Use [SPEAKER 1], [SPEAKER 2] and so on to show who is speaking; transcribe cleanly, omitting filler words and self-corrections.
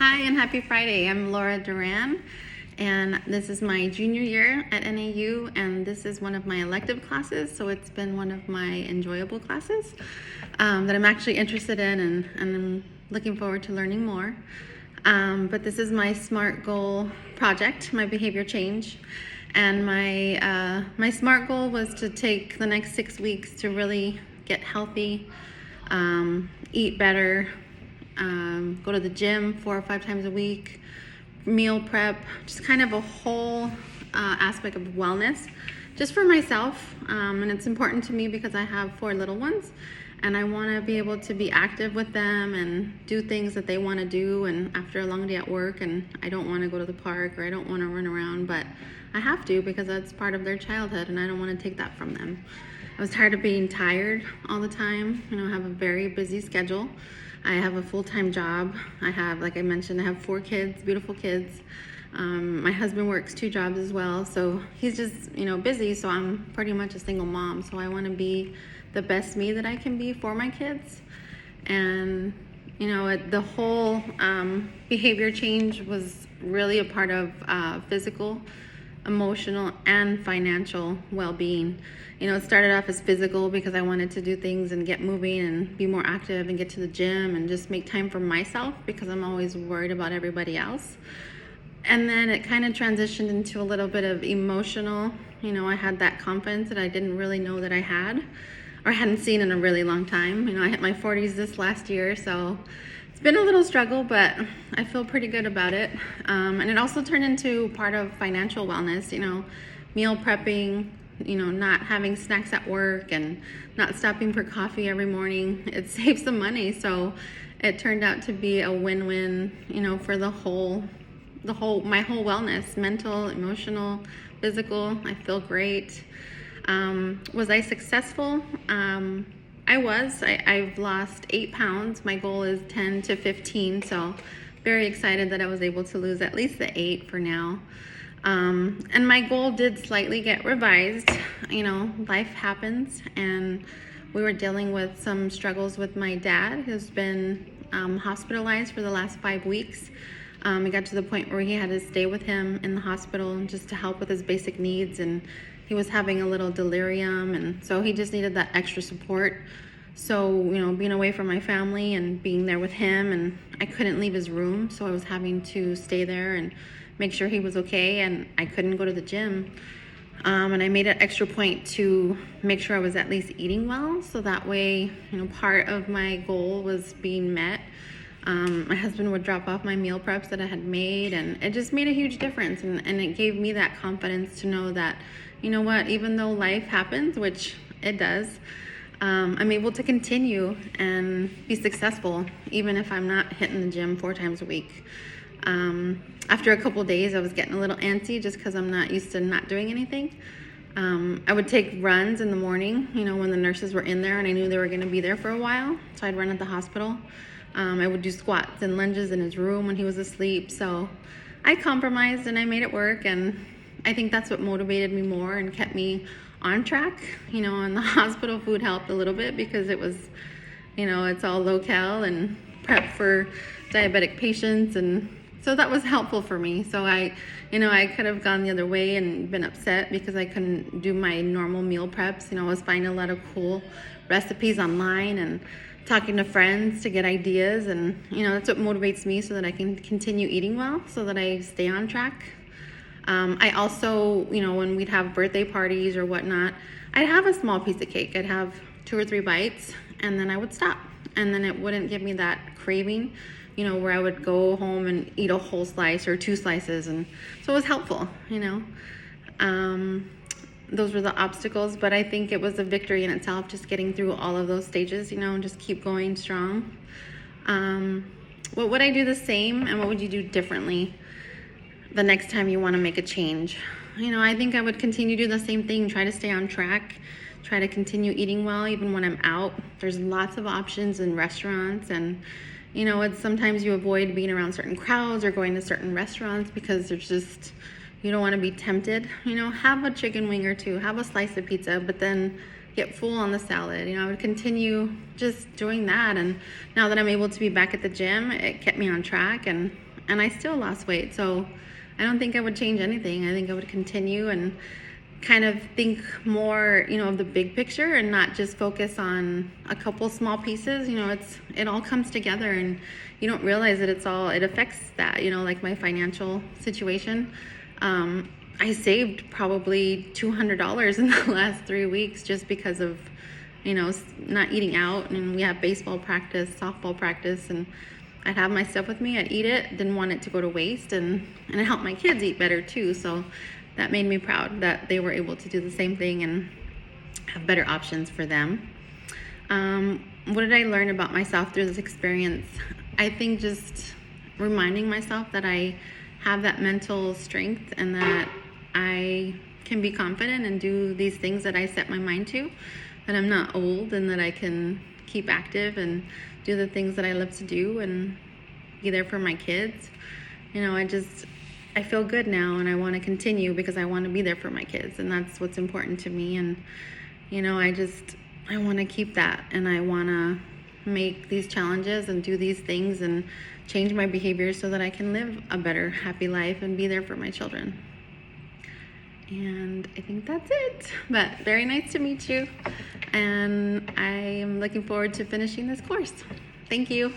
[SPEAKER 1] Hi and happy Friday. I'm Laura Duran, and this is my junior year at NAU, and this is one of my elective classes, so it's been one of my enjoyable classes that I'm actually interested in, and I'm looking forward to learning more. But this is my SMART goal project, my behavior change, and my SMART goal was to take the next 6 weeks to really get healthy, eat better, go to the gym 4 or 5 times a week, meal prep, just kind of a whole aspect of wellness just for myself. And it's important to me because I have 4 little ones and I want to be able to be active with them and do things that they want to do. And after a long day at work and I don't want to go to the park or I don't want to run around, but I have to because that's part of their childhood and I don't want to take that from them. I was tired of being tired all the time. I have a very busy schedule. I have a full-time job. I have, like I mentioned, I have 4 kids, beautiful kids. My husband works 2 jobs as well, so he's just, busy, so I'm pretty much a single mom. So I want to be the best me that I can be for my kids. And, the whole behavior change was really a part of physical, emotional, and financial well-being. It started off as physical because I wanted to do things and get moving and be more active and get to the gym and just make time for myself because I'm always worried about everybody else. And then it kind of transitioned into a little bit of emotional. I had that confidence that I didn't really know that I had or hadn't seen in a really long time. I hit my 40s this last year, so it's been a little struggle, but I feel pretty good about it. And it also turned into part of financial wellness, meal prepping, not having snacks at work and not stopping for coffee every morning. It saves some money. So it turned out to be a win-win, for my whole wellness, mental, emotional, physical. I feel great. Was I successful? I was. I've lost 8 pounds. My goal is 10 to 15. So very excited that I was able to lose at least the 8 for now. And my goal did slightly get revised. Life happens, and we were dealing with some struggles with my dad, who's been hospitalized for the last 5 weeks. It got to the point where he had to stay with him in the hospital just to help with his basic needs, and he was having a little delirium, and so he just needed that extra support. So, being away from my family and being there with him, and I couldn't leave his room, so I was having to stay there and make sure he was okay, and I couldn't go to the gym. And I made an extra point to make sure I was at least eating well, so that way, part of my goal was being met. My husband would drop off my meal preps that I had made, and it just made a huge difference, and it gave me that confidence to know that, even though life happens, which it does, I'm able to continue and be successful, even if I'm not hitting the gym 4 times a week. After a couple days, I was getting a little antsy just because I'm not used to not doing anything. I would take runs in the morning, when the nurses were in there and I knew they were going to be there for a while. So I'd run at the hospital. I would do squats and lunges in his room when he was asleep. So I compromised and I made it work. And I think that's what motivated me more and kept me on track. And the hospital food helped a little bit because it was, it's all low-cal and prep for diabetic patients, and so that was helpful for me. So I could have gone the other way and been upset because I couldn't do my normal meal preps. I was finding a lot of cool recipes online and talking to friends to get ideas, and that's what motivates me so that I can continue eating well, so that I stay on track. I also, when we'd have birthday parties or whatnot, I'd have a small piece of cake. I'd have 2 or 3 bites, and then I would stop. And then it wouldn't give me that craving, where I would go home and eat a whole slice or 2 slices. And so it was helpful, Those were the obstacles, but I think it was a victory in itself, just getting through all of those stages, and just keep going strong. What would I do the same, and what would you do differently the next time you want to make a change? I think I would continue to do the same thing, try to stay on track, try to continue eating well even when I'm out. There's lots of options in restaurants, and it's sometimes you avoid being around certain crowds or going to certain restaurants because there's just, you don't want to be tempted. Have a chicken wing or 2, have a slice of pizza, but then get full on the salad. I would continue just doing that. And now that I'm able to be back at the gym, it kept me on track, and and I still lost weight. So I don't think I would change anything. I think I would continue and kind of think more, of the big picture and not just focus on a couple small pieces. It all comes together, and you don't realize that it affects that, like my financial situation. I saved probably $200 in the last 3 weeks just because of, not eating out. And we have baseball practice, softball practice, and I'd have my stuff with me. I'd eat it, didn't want it to go to waste, and it helped my kids eat better too. So that made me proud that they were able to do the same thing and have better options for them. What did I learn about myself through this experience? I think just reminding myself that I have that mental strength and that I can be confident and do these things that I set my mind to, that I'm not old, and that I can keep active and do the things that I love to do and be there for my kids. I feel good now, and I want to continue because I want to be there for my kids, and that's what's important to me. And I want to keep that, and I want to make these challenges and do these things and change my behavior so that I can live a better, happy life and be there for my children. And I think that's it. But very nice to meet you, and I am looking forward to finishing this course. Thank you.